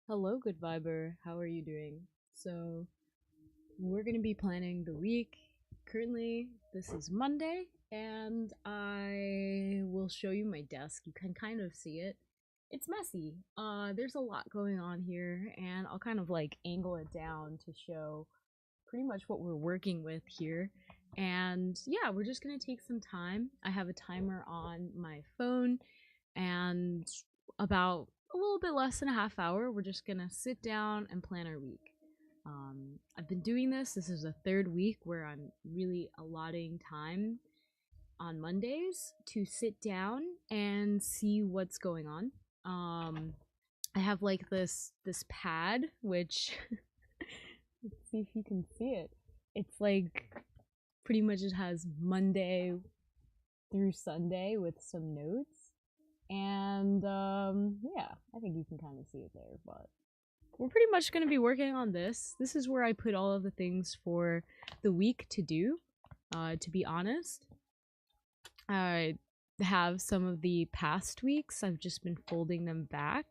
Hello, good viber. How are you doing? So, we're going to be planning the week. Currently, this is Monday, and I will show you my desk. You can kind of see it. It's messy. There's a lot going on here, and I'll kind of like angle it down to show pretty much what we're working with here. And yeah, we're just going to take some time. I have a timer on my phone, and about a little bit less than a half hour, we're just gonna sit down and plan our week. I've been doing this. This is the third week where I'm really allotting time on Mondays to sit down and see what's going on. Um, I have like this pad, which let's see if you can see it. It's like pretty much it has Monday through Sunday with some notes. And yeah, I think you can kind of see it there, but we're pretty much going to be working on this. This is where I put all of the things for the week to do. To be honest, I have some of the past weeks. I've just been folding them back.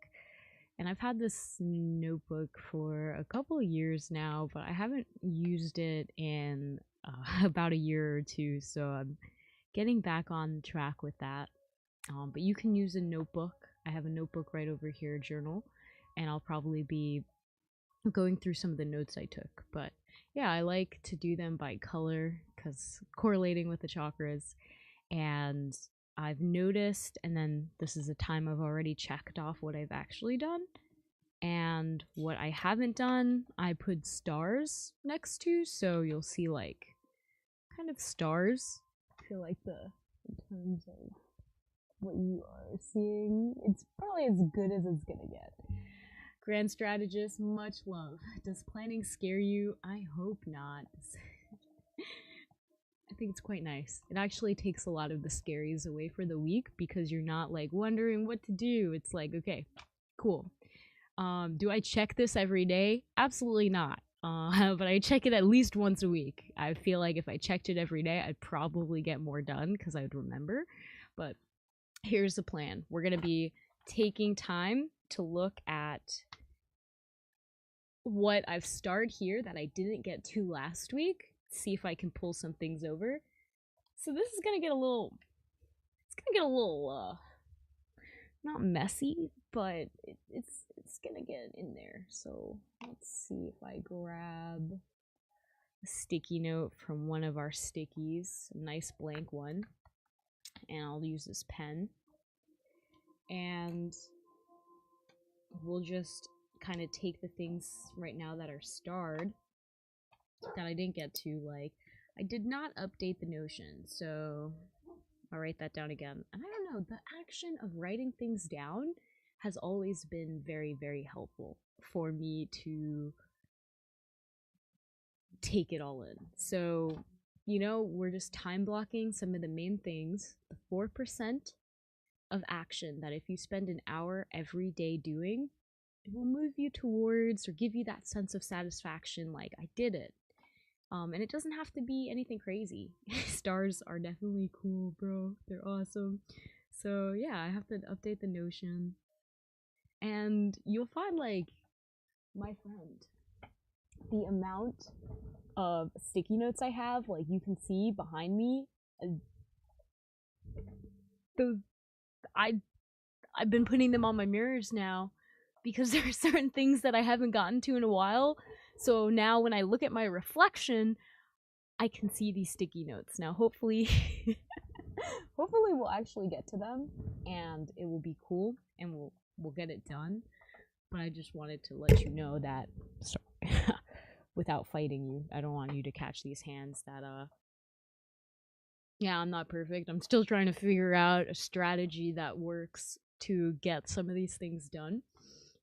And I've had this notebook for a couple of years now, but I haven't used it in about a year or two. So I'm getting back on track with that. But you can use a notebook. I have a notebook right over here, journal, and I'll probably be going through some of the notes I took. But yeah, I like to do them by color because correlating with the chakras. And I've noticed, and then this is a time I've already checked off what I've actually done. And what I haven't done, I put stars next to, so you'll see like kind of stars. I feel like in terms of what you are seeing, it's probably as good as it's gonna get. Grand strategist, much love. Does planning scare you? I hope not. I think it's quite nice. It actually takes a lot of the scaries away for the week because you're not like wondering what to do. It's like, okay, cool. Do I check this every day? Absolutely not. But I check it at least once a week. I feel like if I checked it every day, I'd probably get more done because I would remember. But here's the plan. We're going to be taking time to look at what I've started here that I didn't get to last week, see if I can pull some things over. So this is going to get a little not messy, but it's going to get in there. So let's see if I grab a sticky note from one of our stickies, a nice blank one, and I'll use this pen. And we'll just kind of take the things right now that are starred that I didn't get to. Like, I did not update the Notion, so I'll write that down again. And I don't know, the action of writing things down has always been very, very helpful for me to take it all in. So, we're just time blocking some of the main things, the 4% of action that if you spend an hour every day doing, it will move you towards or give you that sense of satisfaction like I did it. And it doesn't have to be anything crazy. Stars are definitely cool, bro. They're awesome. So yeah, I have to update the Notion. And you'll find like my friend, the amount of sticky notes I have, like you can see behind me, the I I've been putting them on my mirrors now because there are certain things that I haven't gotten to in a while. So now when I look at my reflection, I can see these sticky notes. Now hopefully hopefully we'll actually get to them and it will be cool and we'll get it done. But I just wanted to let you know that sorry, without fighting you. I don't want you to catch these hands that yeah, I'm not perfect. I'm still trying to figure out a strategy that works to get some of these things done.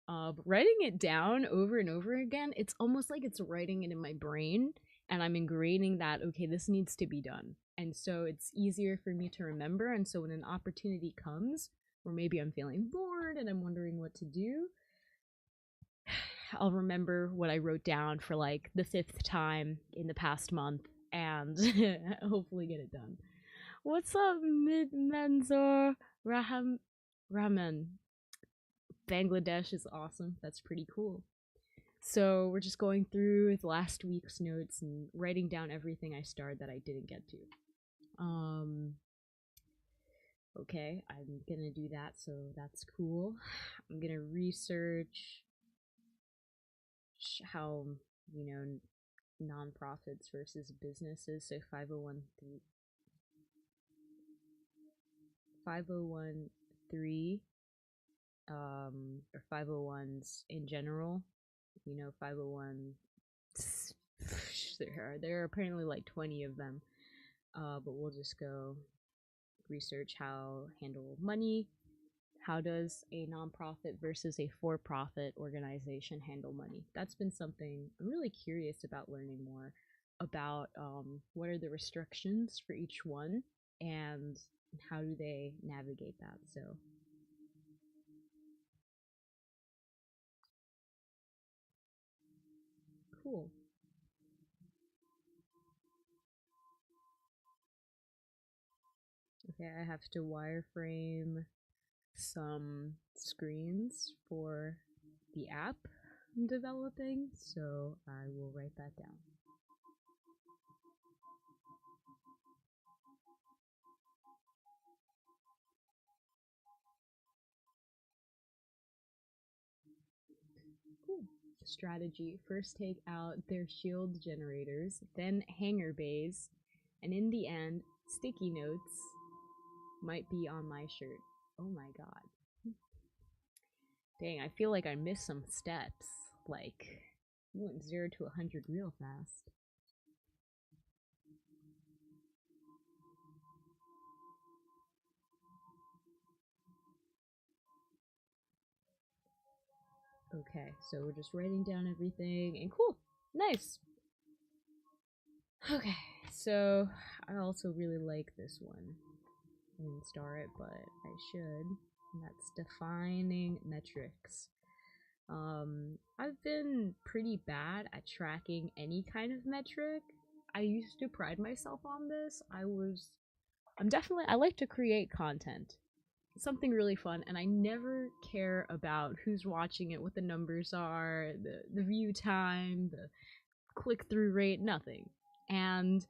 But writing it down over and over again, it's almost like it's writing it in my brain, and I'm ingraining that, okay, this needs to be done. And so it's easier for me to remember. And so when an opportunity comes, or maybe I'm feeling bored and I'm wondering what to do, I'll remember what I wrote down for like the 5th time in the past month and hopefully get it done. What's up, Mid Menzor Ramen? Bangladesh is awesome. That's pretty cool. So we're just going through the last week's notes and writing down everything I started that I didn't get to. Okay, I'm gonna do that, so that's cool. I'm gonna research how, you know, nonprofits versus businesses, so 501(c)(3) or 501s in general, 501, there are apparently like 20 of them, but we'll just go research how handle money. How does a nonprofit versus a for-profit organization handle money? That's been something I'm really curious about learning more about. What are the restrictions for each one, and how do they navigate that? So cool. Okay, I have to wireframe some screens for the app I'm developing, so I will write that down. Cool. Strategy. First take out their shield generators, then hanger bays, and in the end, sticky notes might be on my shirt. Oh my god. Dang, I feel like I missed some steps. Like, you went 0 to 100 real fast. Okay, so we're just writing down everything, and cool. Nice. Okay, so I also really like this one. I didn't star it, but I should. And that's defining metrics. I've been pretty bad at tracking any kind of metric. I used to pride myself on this. I like to create content. Something really fun, and I never care about who's watching it, what the numbers are, the view time, the click through rate, nothing. And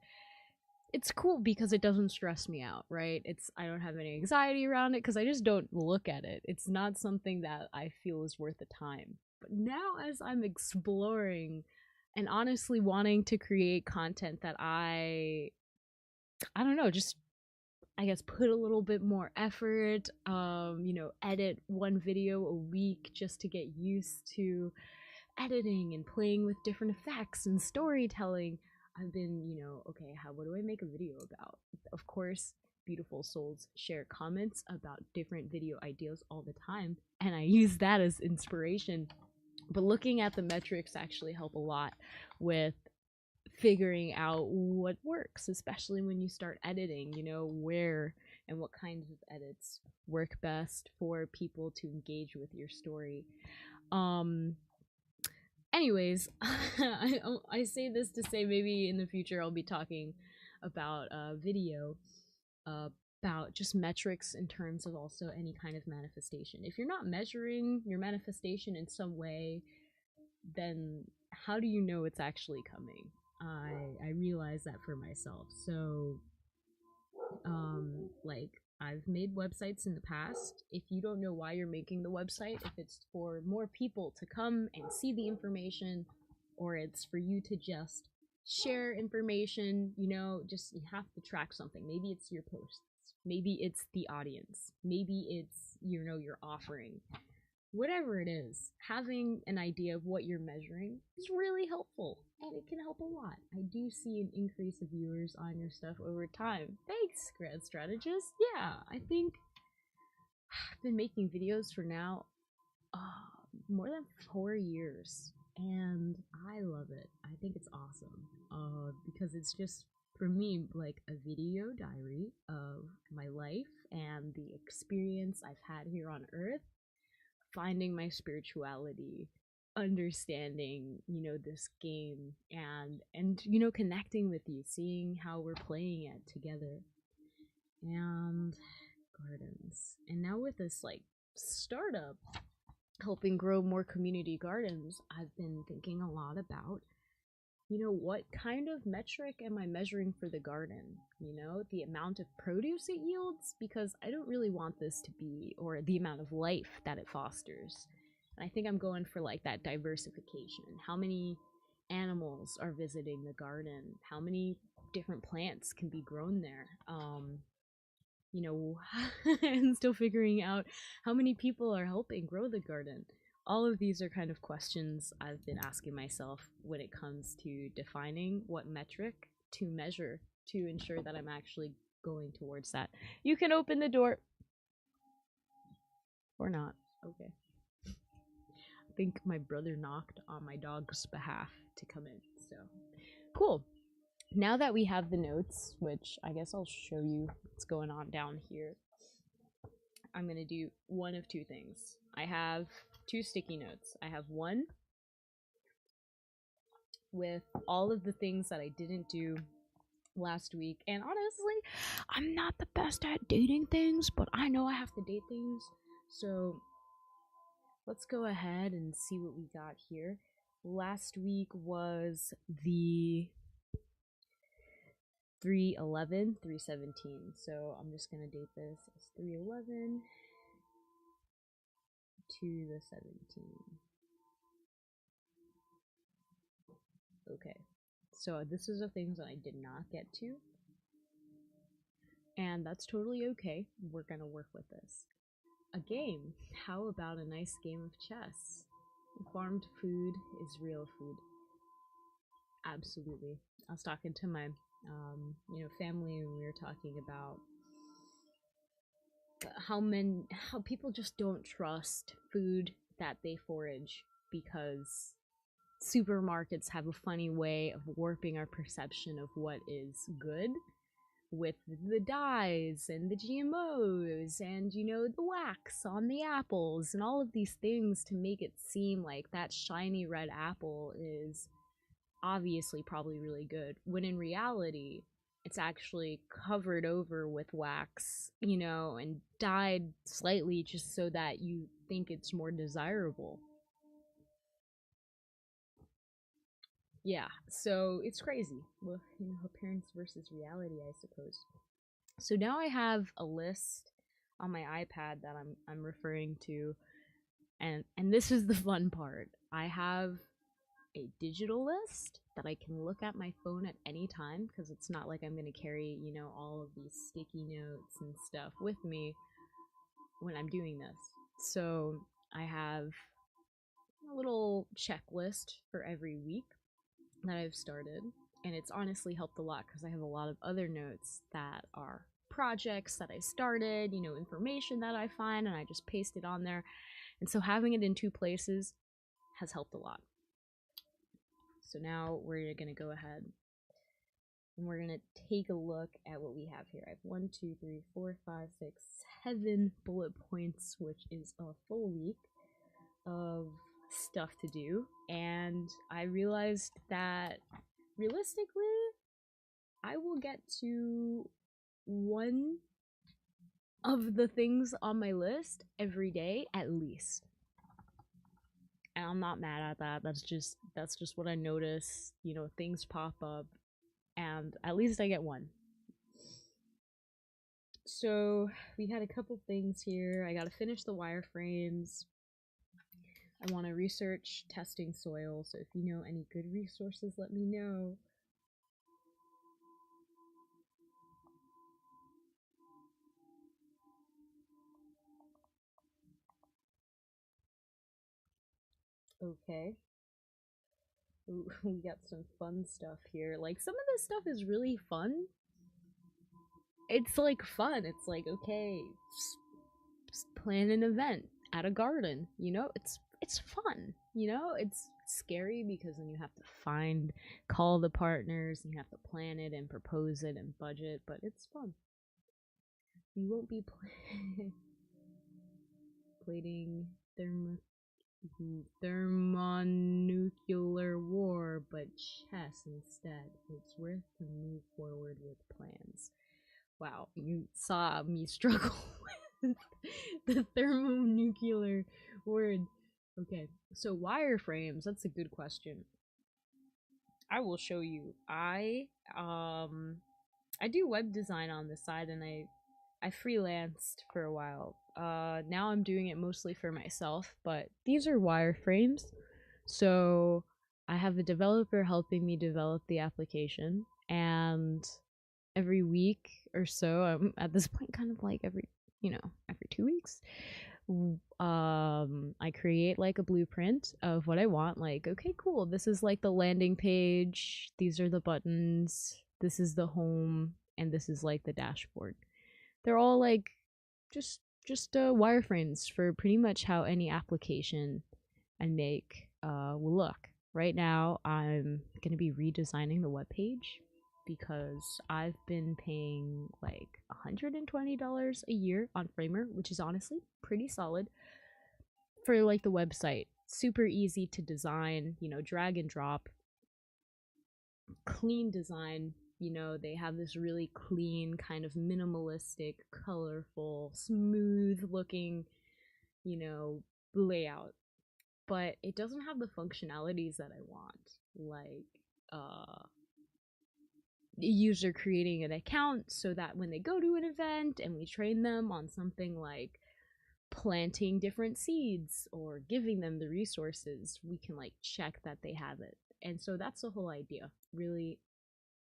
it's cool because it doesn't stress me out, right? I don't have any anxiety around it because I just don't look at it. It's not something that I feel is worth the time. But now, as I'm exploring and honestly wanting to create content that I don't know, just I guess put a little bit more effort, edit one video a week just to get used to editing and playing with different effects and storytelling. I've been, okay, what do I make a video about? Of course, beautiful souls share comments about different video ideas all the time, and I use that as inspiration. But looking at the metrics actually help a lot with figuring out what works, especially when you start editing, where and what kinds of edits work best for people to engage with your story. Anyways, I say this to say maybe in the future I'll be talking about video, about just metrics in terms of also any kind of manifestation. If you're not measuring your manifestation in some way, then how do you know it's actually coming? I realize that for myself. So like, I've made websites in the past. If you don't know why you're making the website, if it's for more people to come and see the information, or it's for you to just share information, just you have to track something. Maybe it's your posts, maybe it's the audience, maybe it's your offering. Whatever it is, having an idea of what you're measuring is really helpful, and it can help a lot. I do see an increase of viewers on your stuff over time. Thanks, Grad Strategist. Yeah, I think I've been making videos for now more than 4 years, and I love it. I think it's awesome because it's just, for me, like a video diary of my life and the experience I've had here on Earth, finding my spirituality, understanding, this game, and connecting with you, seeing how we're playing it together. And gardens. And now with this like startup, helping grow more community gardens, I've been thinking a lot about, what kind of metric am I measuring for the garden? The amount of produce it yields? Because I don't really want this to be, or the amount of life that it fosters. And I think I'm going for like that diversification. How many animals are visiting the garden? How many different plants can be grown there? You know, and still figuring out how many people are helping grow the garden. All of these are kind of questions I've been asking myself when it comes to defining what metric to measure to ensure that I'm actually going towards that. You can open the door. Or not. Okay. I think my brother knocked on my dog's behalf to come in. So, cool. Now that we have the notes, which I guess I'll show you what's going on down here, I'm going to do one of two things. I have two sticky notes. I have one with all of the things that I didn't do last week. And honestly, I'm not the best at dating things, but I know I have to date things. So let's go ahead and see what we got here. Last week was the 3/11, 3/17. So I'm just going to date this as 3/11 to the 17. Okay. So this is the things that I did not get to. And that's totally okay. We're going to work with this. A game. How about a nice game of chess? Farmed food is real food. Absolutely. I was talking to my family, and we were talking about how people just don't trust food that they forage because supermarkets have a funny way of warping our perception of what is good with the dyes and the GMOs and the wax on the apples and all of these things to make it seem like that shiny red apple is obviously probably really good, when in reality it's actually covered over with wax, and dyed slightly just so that you think it's more desirable. Yeah, so it's crazy. Well, appearance versus reality, I suppose. So now I have a list on my iPad that I'm referring to, and this is the fun part. I have a digital list that I can look at my phone at any time, because it's not like I'm going to carry, all of these sticky notes and stuff with me when I'm doing this. So I have a little checklist for every week that I've started, and it's honestly helped a lot because I have a lot of other notes that are projects that I started, information that I find, and I just paste it on there. And so having it in two places has helped a lot. So now we're going to go ahead and we're going to take a look at what we have here. I have 1, 2, 3, 4, 5, 6, 7 bullet points, which is a full week of stuff to do. And I realized that realistically, I will get to one of the things on my list every day at least. And I'm not mad at that. That's just what I notice. Things pop up, and at least I get one. So we had a couple things here. I gotta finish the wireframes. I want to research testing soil, so if you know any good resources, let me know. Okay. Ooh, we got some fun stuff here. Like, some of this stuff is really fun. It's like fun. It's like, okay, plan an event at a garden. It's fun. It's scary because then you have to call the partners, and you have to plan it and propose it and budget, but it's fun. You won't be plating thermonuclear war, but chess instead. It's worth to move forward with plans. Wow, you saw me struggle with the thermonuclear word. Okay, so wireframes, that's a good question. I will show you. I do web design on the side, and I freelanced for a while. Now I'm doing it mostly for myself, but these are wireframes. So I have a developer helping me develop the application, and every week or so, I'm at this point kind of like every 2 weeks, I create like a blueprint of what I want. Like, okay, cool, this is like the landing page, these are the buttons, this is the home, and this is like the dashboard. They're all like just wireframes for pretty much how any application I make will look. Right now, I'm gonna be redesigning the webpage because I've been paying like $120 a year on Framer, which is honestly pretty solid for like the website. Super easy to design, drag and drop, clean design. They have this really clean, kind of minimalistic, colorful, smooth looking, layout. But it doesn't have the functionalities that I want, like user creating an account so that when they go to an event and we train them on something like planting different seeds or giving them the resources, we can like check that they have it. And so that's the whole idea, really,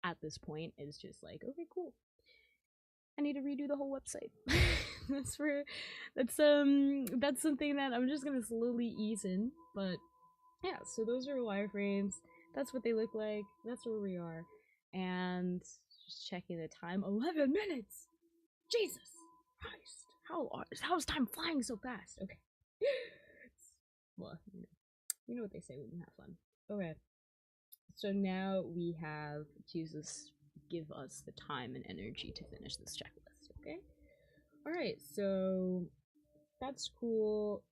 at this point, is just like, okay, cool, I need to redo the whole website. That's something that I'm just gonna slowly ease in. But yeah, so those are wireframes. That's what they look like. That's where we are. And just checking the time, 11 minutes. Jesus Christ. How's time flying so fast? Okay. Well, you know what they say when you have fun. Okay. So now we have Jesus give us the time and energy to finish this checklist, okay? Alright, so that's cool.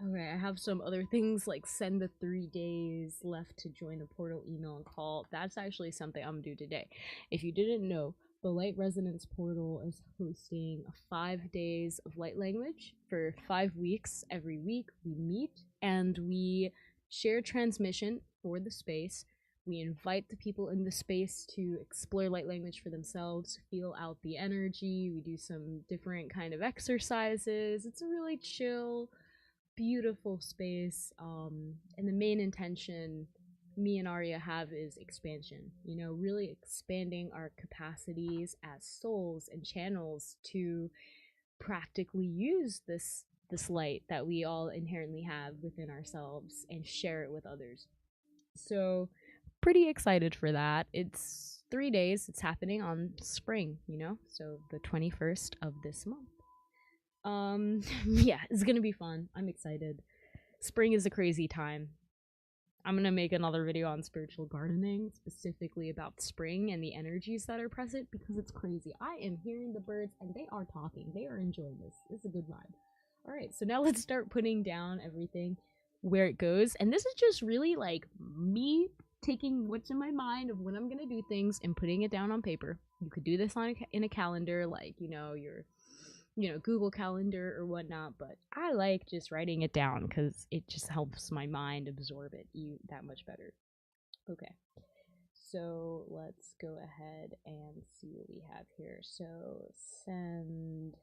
Okay, I have some other things like send the 3 days left to join the portal email and call. That's actually something I'm gonna do today. If you didn't know, the Light Resonance portal is hosting 5 days of light language for 5 weeks. Every week we meet and we share transmission for the space. We invite the people in the space to explore light language for themselves, feel out the energy. We do some different kind of exercises. It's a really chill, beautiful space. And the main intention me and Arya have is expansion, really expanding our capacities as souls and channels to practically use this light that we all inherently have within ourselves and share it with others. So pretty excited for that. It's 3 days. It's happening on spring, so the 21st of this month. Yeah, it's gonna be fun. I'm excited. Spring is a crazy time. I'm gonna make another video on spiritual gardening, specifically about spring and the energies that are present, because it's crazy. I am hearing the birds and they are talking. They are enjoying this. It's a good vibe. Alright, so now let's start putting down everything where it goes. And this is just really like me taking what's in my mind of when I'm gonna do things and putting it down on paper. You could do this in a calendar, like, your Google Calendar or whatnot, but I like just writing it down because it just helps my mind absorb it that much better. Okay, so let's go ahead and see what we have here. So send.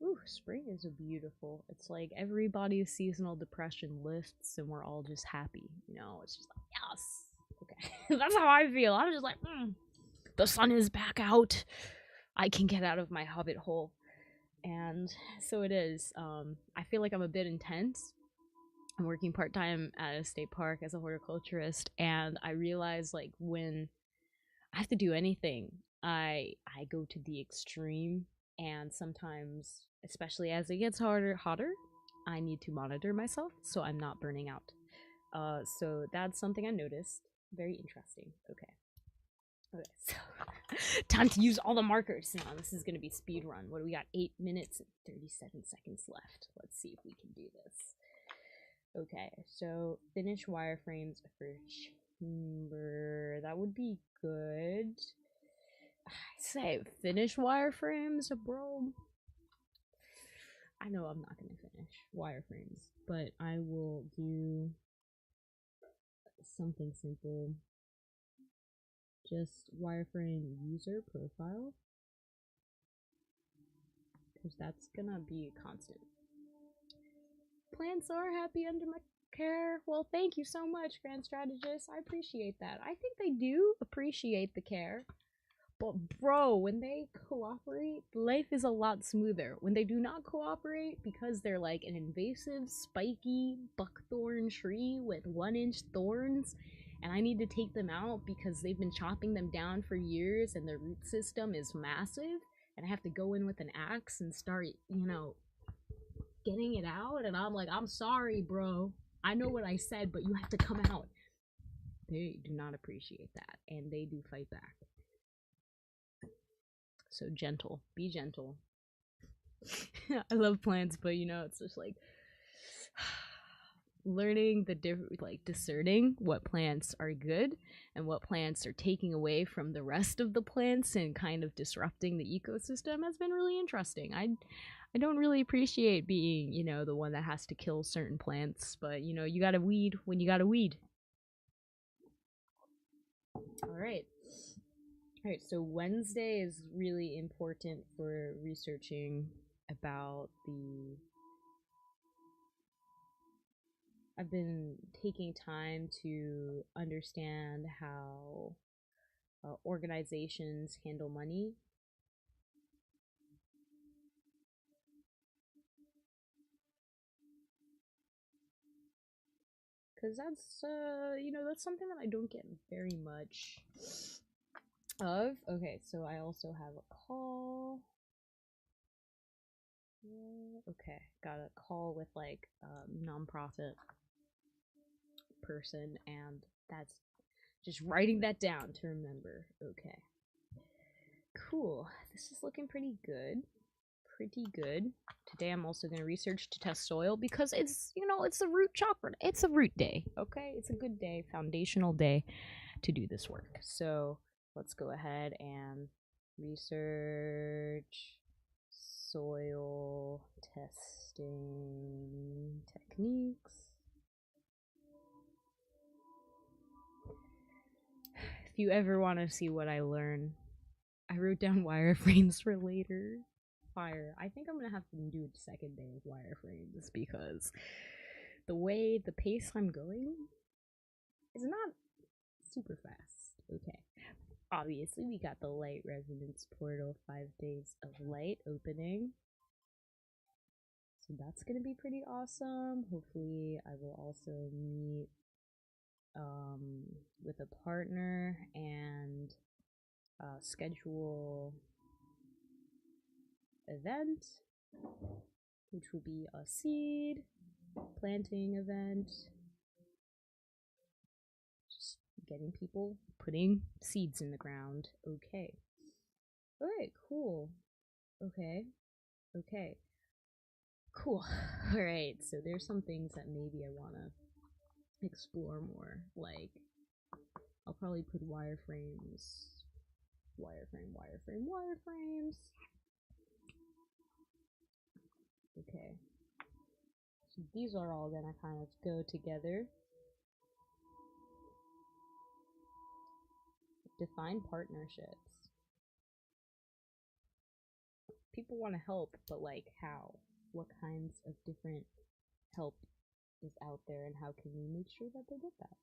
Ooh, spring is a beautiful. It's like everybody's seasonal depression lifts and we're all just happy. It's just like, yes. Okay. That's how I feel. I'm just like, the sun is back out. I can get out of my hobbit hole. And so it is. I feel like I'm a bit intense. I'm working part-time at a state park as a horticulturist, and I realize like when I have to do anything, I go to the extreme, and sometimes, especially as it gets hotter, I need to monitor myself so I'm not burning out. So that's something I noticed. Very interesting. Okay, so time to use all the markers. Now this is gonna be speed run. What do we got? 8 minutes and 37 seconds left. Let's see if we can do this. Okay, so finish wireframes for chamber that would be good. I say finish wireframes, bro. I know I'm not gonna finish wireframes, but I will do something simple. Just wireframe user profile, because that's gonna be a constant. Plants are happy under my care. Well, thank you so much, Grand Strategist. I appreciate that. I think they do appreciate the care. But bro, when they cooperate, life is a lot smoother. When they do not cooperate, because they're like an invasive, spiky buckthorn tree with 1-inch thorns, and I need to take them out because they've been chopping them down for years and their root system is massive, and I have to go in with an axe and start, getting it out, and I'm like, I'm sorry, bro. I know what I said, but you have to come out. They do not appreciate that, and they do fight back. So gentle. Be gentle. I love plants, but it's just like learning the different, like discerning what plants are good and what plants are taking away from the rest of the plants and kind of disrupting the ecosystem has been really interesting. I don't really appreciate being, the one that has to kill certain plants, but you gotta weed when you gotta weed. Alright, so Wednesday is really important for researching about I've been taking time to understand how organizations handle money. Because that's, that's something that I don't get very much of. Okay, so I also have a call. Okay, got a call with like nonprofit person, and that's just writing that down to remember. Okay, cool. This is looking pretty good. Today I'm also going to research to test soil because it's it's a root chakra. It's a root day. Okay, it's a good day, foundational day to do this work. So let's go ahead and research soil testing techniques. If you ever want to see what I learn, I wrote down wireframes for later. Fire. I think I'm gonna have to do a second day of wireframes because the pace I'm going is not super fast. Okay. Obviously, we got the light resonance portal, 5 days of light opening. So that's gonna be pretty awesome. Hopefully, I will also meet with a partner and schedule event, which will be a seed planting event. Just getting people putting seeds in the ground. Okay. Alright, cool. Okay. Cool. Alright, so there's some things that maybe I want to explore more. Like, I'll probably put wireframes. Wireframes. Okay. So these are all gonna kind of go together. Define partnerships. People want to help, but like how? What kinds of different help is out there, and how can we make sure that they get that?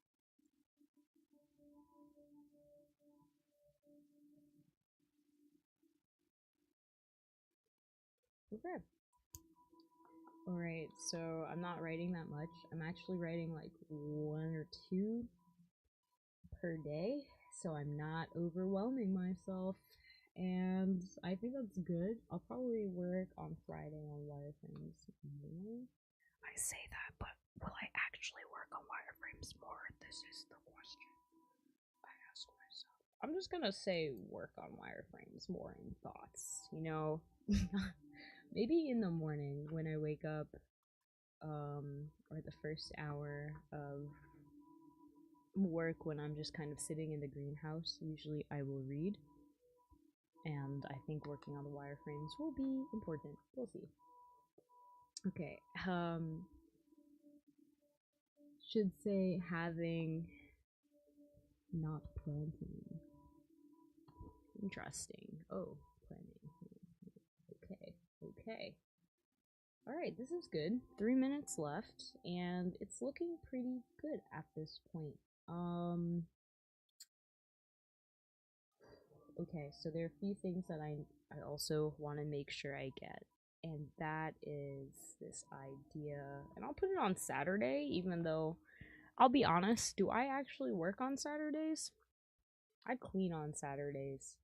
Okay. Alright, so I'm not writing that much. I'm actually writing like 1 or 2 per day, so I'm not overwhelming myself, and I think that's good. I'll probably work on Friday on wireframes more. I say that, but will I actually work on wireframes more? This is the question I ask myself. I'm just gonna say work on wireframes more in thoughts, Maybe in the morning when I wake up, or the first hour of work when I'm just kind of sitting in the greenhouse. Usually I will read, and I think working on the wireframes will be important. We'll see. Okay, should say having not planting. Interesting. Oh, planning. Okay, okay. Alright, this is good. 3 minutes left, and it's looking pretty good at this point. Okay, so there are a few things that I also want to make sure I get, and that is this idea, and I'll put it on Saturday, even though, I'll be honest, do I actually work on Saturdays? I clean on Saturdays.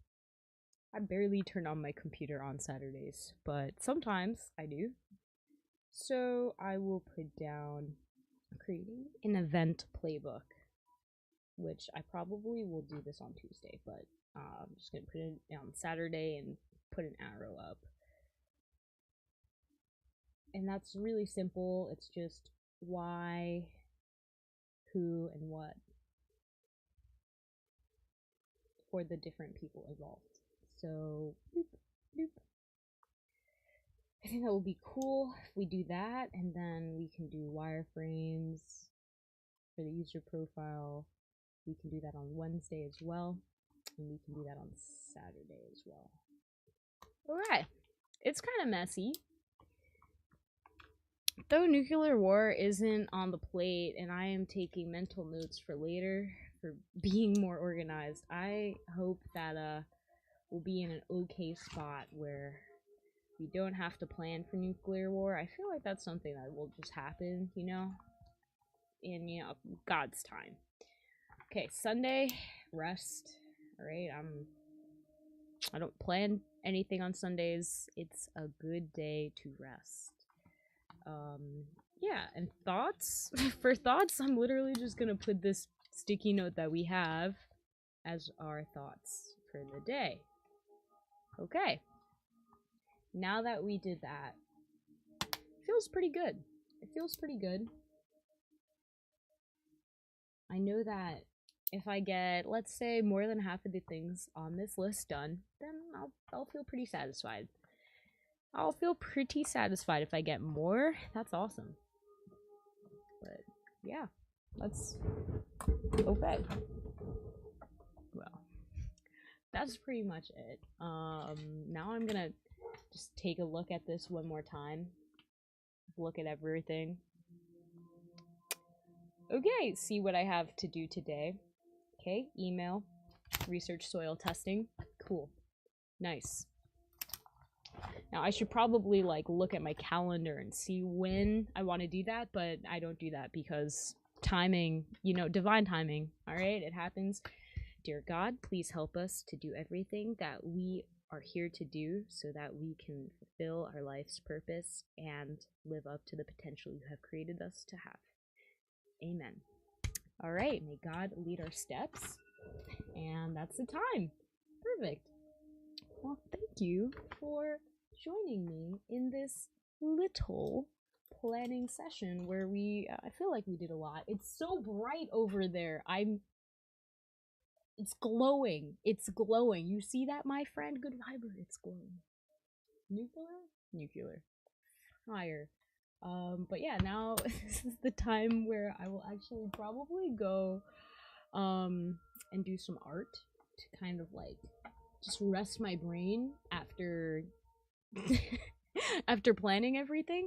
I barely turn on my computer on Saturdays, but sometimes I do. So I will put down creating an event playbook, which I probably will do this on Tuesday, but I'm just going to put it on Saturday and put an arrow up. And that's really simple. It's just why, who, and what for the different people involved. So, boop, boop. I think that would be cool if we do that, and then we can do wireframes for the user profile. We can do that on Wednesday as well, and we can do that on Saturday as well. Alright, it's kind of messy. Though nuclear war isn't on the plate, and I am taking mental notes for later for being more organized, I hope that we'll be in an okay spot where we don't have to plan for nuclear war. I feel like that's something that will just happen, you know? In, you know, God's time. Okay, Sunday, rest. Alright, I don't plan anything on Sundays. It's a good day to rest. Yeah, and thoughts? For thoughts, I'm literally just gonna put this sticky note that we have as our thoughts for the day. Okay. Now that we did that, it feels pretty good. It feels pretty good. I know that if I get, let's say, more than half of the things on this list done, then I'll feel pretty satisfied. I'll feel pretty satisfied if I get more. That's awesome. But yeah, that's okay. Well, that's pretty much it. Now I'm gonna just take a look at this one more time. Look at everything. Okay, see what I have to do today. Okay, email, research soil testing. Cool. Nice. Now, I should probably, like, look at my calendar and see when I want to do that, but I don't do that because timing, you know, divine timing, all right? It happens. Dear God, please help us to do everything that we are here to do so that we can fulfill our life's purpose and live up to the potential you have created us to have. Amen. All right, may God lead our steps, and that's the time. Perfect. Well, thank you for joining me in this little planning session where I feel like we did a lot. It's so bright over there. It's glowing. It's glowing. You see that, my friend? Good viber. It's glowing. Nuclear. Fire. But yeah, now this is the time where I will actually probably go, and do some art to kind of like just rest my brain after after planning everything,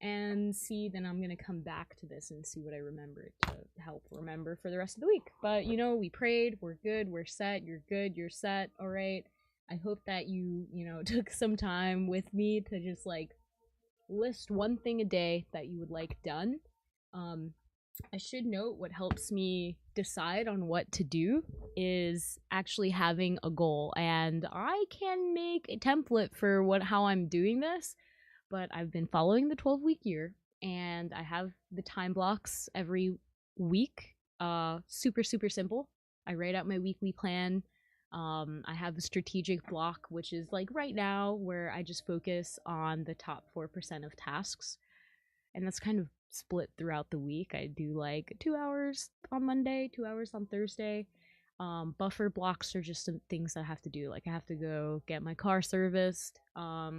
and see, then I'm gonna come back to this and see what I remember to help remember for the rest of the week. But you know, we prayed, we're good, we're set, you're good, you're set. All right, I hope that you know, took some time with me to just like list one thing a day that you would like done. I should note what helps me decide on what to do is actually having a goal, and I can make a template for how I'm doing this, but I've been following the 12-week year, and I have the time blocks every week. Super simple. I write out my weekly plan. I have a strategic block, which is like right now where I just focus on the top 4% of tasks. and that's kind of split throughout the week. I do like 2 hours on Monday, 2 hours on Thursday. Buffer blocks are just some things that I have to do. Like I have to go get my car serviced. I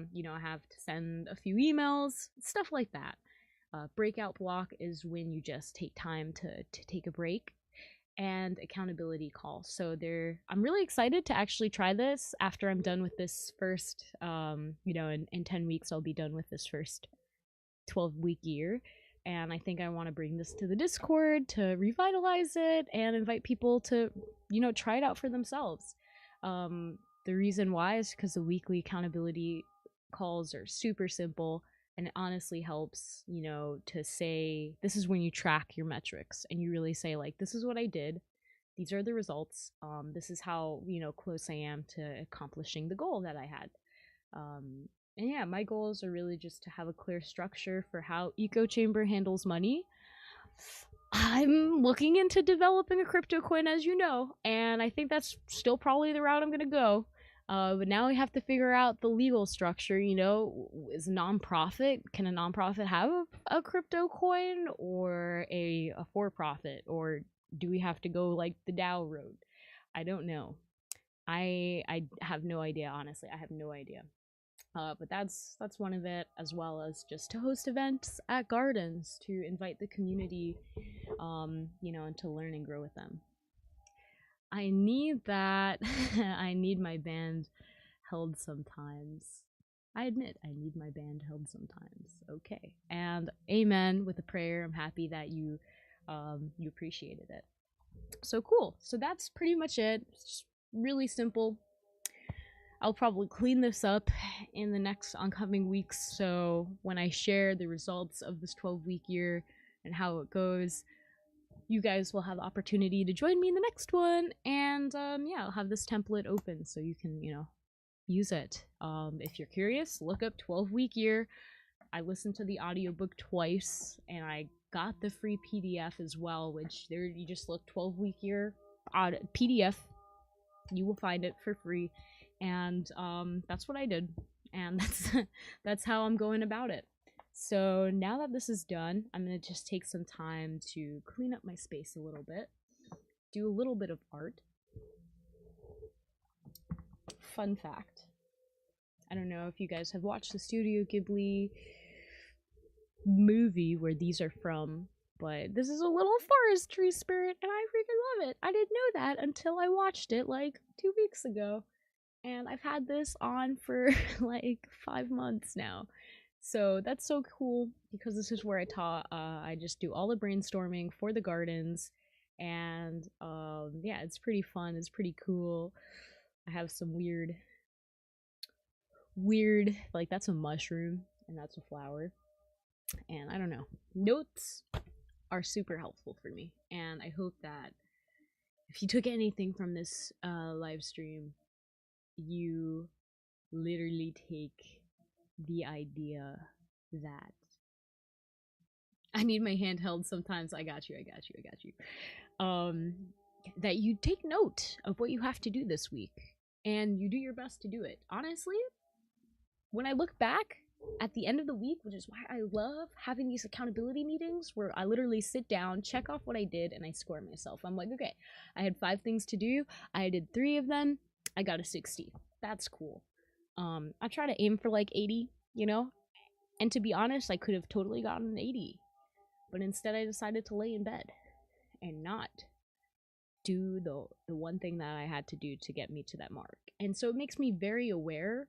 have to send a few emails, stuff like that. Breakout block is when you just take time to take a break, and accountability calls. So I'm really excited to actually try this after I'm done with this first, in 10 weeks, I'll be done with this first 12-week year. And I think I want to bring this to the Discord to revitalize it and invite people to, try it out for themselves. The reason why is because the weekly accountability calls are super simple, and it honestly helps, to say this is when you track your metrics and you really say, like, this is what I did. These are the results. This is how, close I am to accomplishing the goal that I had. And yeah, my goals are really just to have a clear structure for how Eco Chamber handles money. I'm looking into developing a crypto coin, as you know, and I think that's still probably the route I'm going to go. But now we have to figure out the legal structure, is a nonprofit. Can a nonprofit have a crypto coin, or a for-profit? Or do we have to go like the DAO road? I don't know. I have no idea, honestly. I have no idea. But that's one of it, as well as just to host events at gardens to invite the community, and to learn and grow with them. I need that. I need my band held sometimes. I admit I need my band held sometimes. Okay. And amen with a prayer. I'm happy that you appreciated it. So cool. So that's pretty much it. It's just really simple. I'll probably clean this up in the next oncoming weeks, so when I share the results of this 12-week year and how it goes, you guys will have the opportunity to join me in the next one, and I'll have this template open so you can, use it. If you're curious, look up 12-week year. I listened to the audiobook twice, and I got the free PDF as well, which there you just look 12-week year PDF. You will find it for free. And that's what I did, and that's how I'm going about it. So now that this is done, I'm gonna just take some time to clean up my space a little bit, do a little bit of art. Fun fact, I don't know if you guys have watched the Studio Ghibli movie where these are from, but this is a little forestry spirit, and I freaking love it. I didn't know that until I watched it like 2 weeks ago. And I've had this on for like 5 months now. So that's so cool, because this is where I just do all the brainstorming for the gardens. And it's pretty fun. It's pretty cool. I have some weird, like that's a mushroom and that's a flower. And I don't know. Notes are super helpful for me. And I hope that if you took anything from this live stream, you literally take the idea that I need my hand held sometimes. I got you. That you take note of what you have to do this week and you do your best to do it. Honestly, when I look back at the end of the week, which is why I love having these accountability meetings where I literally sit down, check off what I did, and I score myself. I'm like, okay, I had 5 things to do. I did 3 of them. I got a 60. That's cool. I try to aim for like 80, and to be honest, I could have totally gotten an 80, but instead I decided to lay in bed and not do the one thing that I had to do to get me to that mark. And so it makes me very aware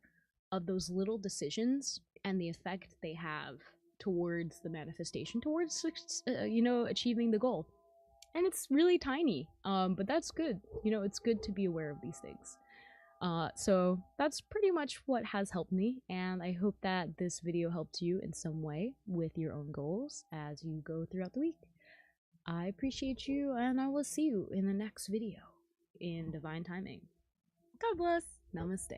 of those little decisions and the effect they have towards the manifestation, towards achieving the goal. And it's really tiny, but that's good. It's good to be aware of these things. So that's pretty much what has helped me, and I hope that this video helped you in some way with your own goals as you go throughout the week. I appreciate you, and I will see you in the next video in divine timing. God bless. Namaste.